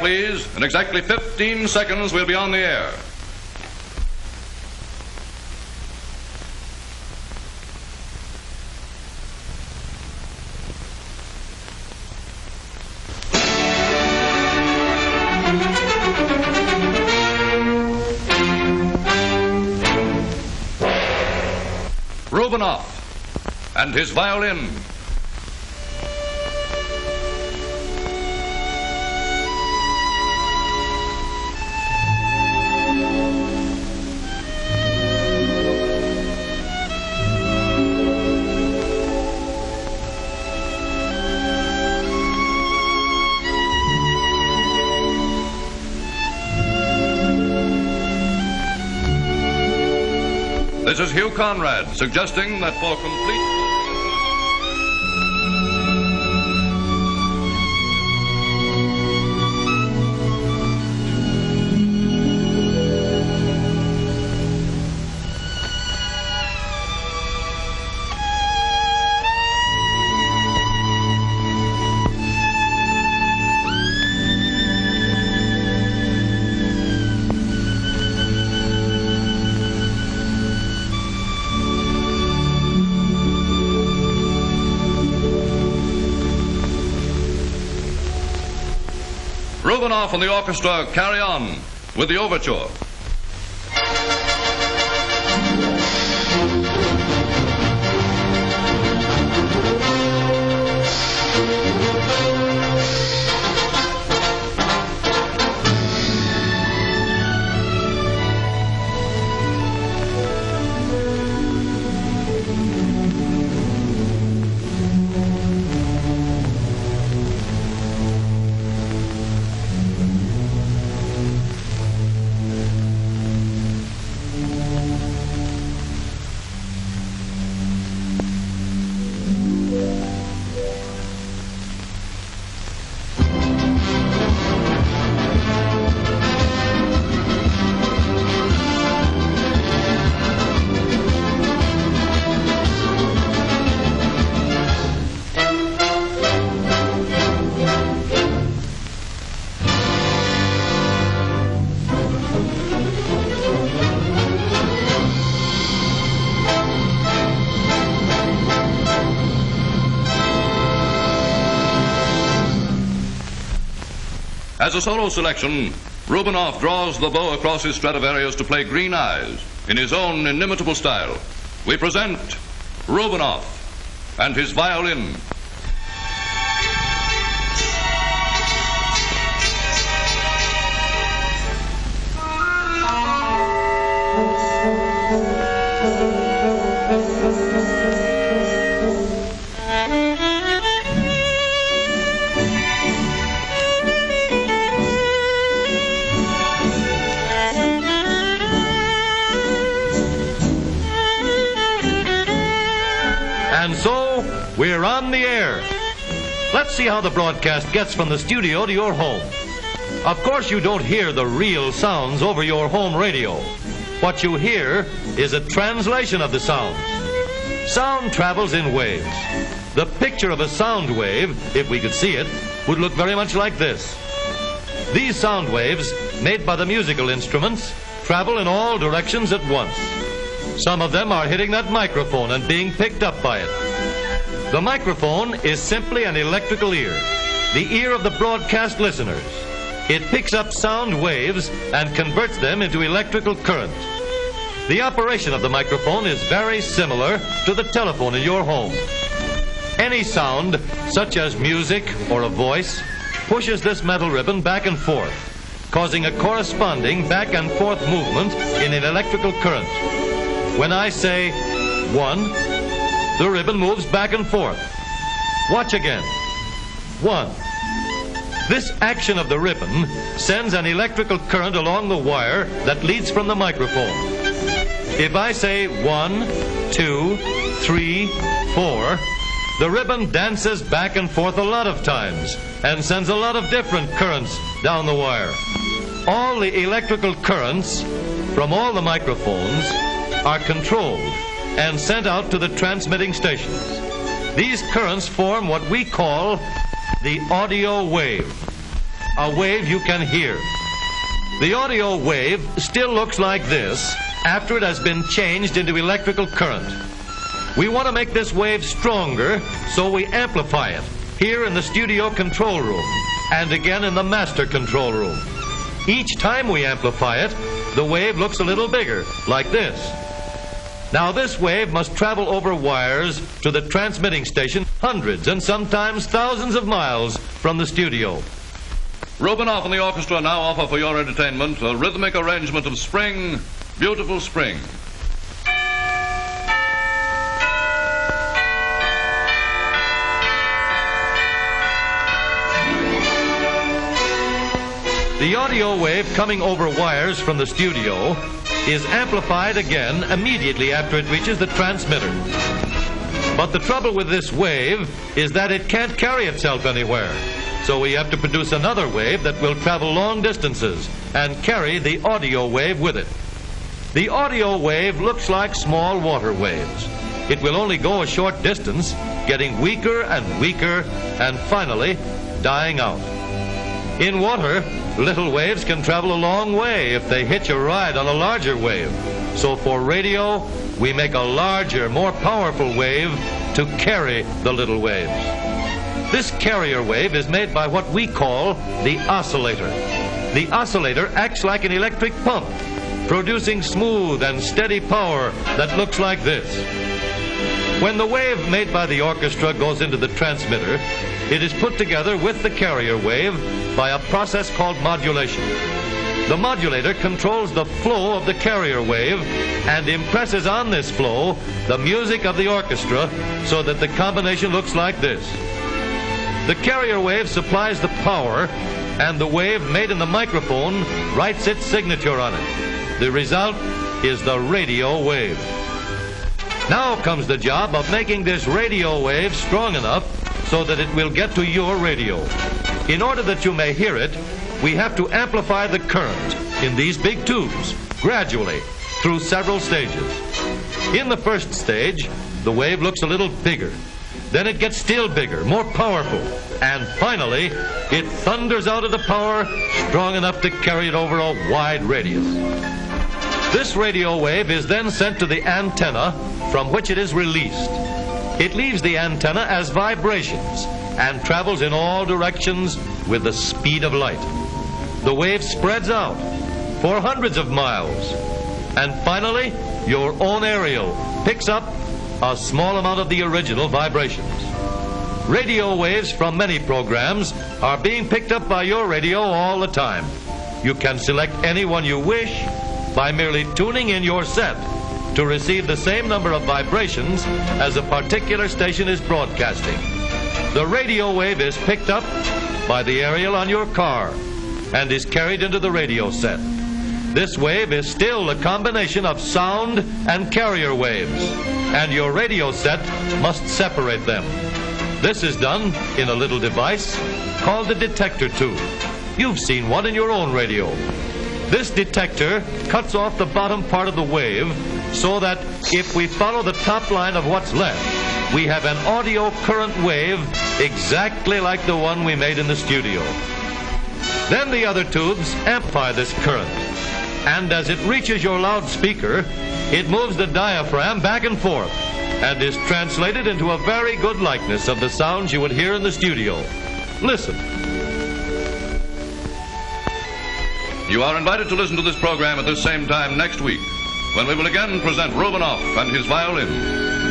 please. In exactly 15 seconds, we'll be on the air. Rubinoff and his violin. This is Hugh Conrad suggesting that for complete... Rubinoff and the orchestra carry on with the overture. As a solo selection, Rubinoff draws the bow across his Stradivarius to play Green Eyes in his own inimitable style. We present Rubinoff and his violin. And so, we're on the air. Let's see how the broadcast gets from the studio to your home. Of course, you don't hear the real sounds over your home radio. What you hear is a translation of the sounds. Sound travels in waves. The picture of a sound wave, if we could see it, would look very much like this. These sound waves, made by the musical instruments, travel in all directions at once. Some of them are hitting that microphone and being picked up by it. The microphone is simply an electrical ear, the ear of the broadcast listeners. It picks up sound waves and converts them into electrical current. The operation of the microphone is very similar to the telephone in your home. Any sound, such as music or a voice, pushes this metal ribbon back and forth, causing a corresponding back and forth movement in an electrical current. When I say 1, the ribbon moves back and forth. Watch again. 1. This action of the ribbon sends an electrical current along the wire that leads from the microphone. If I say 1, 2, 3, 4, the ribbon dances back and forth a lot of times and sends a lot of different currents down the wire. All the electrical currents from all the microphones are controlled and sent out to the transmitting stations. These currents form what we call the audio wave. a wave you can hear. The audio wave still looks like this after it has been changed into electrical current. We want to make this wave stronger, so we amplify it here in the studio control room and again in the master control room. Each time we amplify it, the wave looks a little bigger, like this. Now this wave must travel over wires to the transmitting station hundreds and sometimes thousands of miles from the studio. Rubinoff and the orchestra now offer for your entertainment a rhythmic arrangement of Spring, Beautiful Spring. The audio wave coming over wires from the studio is amplified again immediately after it reaches the transmitter. But the trouble with this wave is that it can't carry itself anywhere. So we have to produce another wave that will travel long distances and carry the audio wave with it. The audio wave looks like small water waves. It will only go a short distance, getting weaker and weaker, and finally dying out. In water, little waves can travel a long way if they hitch a ride on a larger wave. So for radio, we make a larger, more powerful wave to carry the little waves. This carrier wave is made by what we call the oscillator. The oscillator acts like an electric pump, producing smooth and steady power that looks like this. When the wave made by the orchestra goes into the transmitter, it is put together with the carrier wave by a process called modulation. The modulator controls the flow of the carrier wave and impresses on this flow the music of the orchestra so that the combination looks like this. The carrier wave supplies the power, and the wave made in the microphone writes its signature on it. The result is the radio wave. Now comes the job of making this radio wave strong enough so that it will get to your radio. In order that you may hear it, we have to amplify the current in these big tubes gradually through several stages. In the first stage, the wave looks a little bigger. Then it gets still bigger, more powerful, and finally, it thunders out of the power strong enough to carry it over a wide radius. This radio wave is then sent to the antenna from which it is released. It leaves the antenna as vibrations and travels in all directions with the speed of light. The wave spreads out for hundreds of miles, and finally, your own aerial picks up a small amount of the original vibrations. Radio waves from many programs are being picked up by your radio all the time. You can select any one you wish by merely tuning in your set to receive the same number of vibrations as a particular station is broadcasting. The radio wave is picked up by the aerial on your car and is carried into the radio set. This wave is still a combination of sound and carrier waves, and your radio set must separate them. This is done in a little device called the detector tube. You've seen one in your own radio. This detector cuts off the bottom part of the wave so that if we follow the top line of what's left, we have an audio current wave exactly like the one we made in the studio. Then the other tubes amplify this current, and as it reaches your loudspeaker, it moves the diaphragm back and forth and is translated into a very good likeness of the sounds you would hear in the studio. Listen. You are invited to listen to this program at this same time next week, when we will again present Rubinoff and his violin.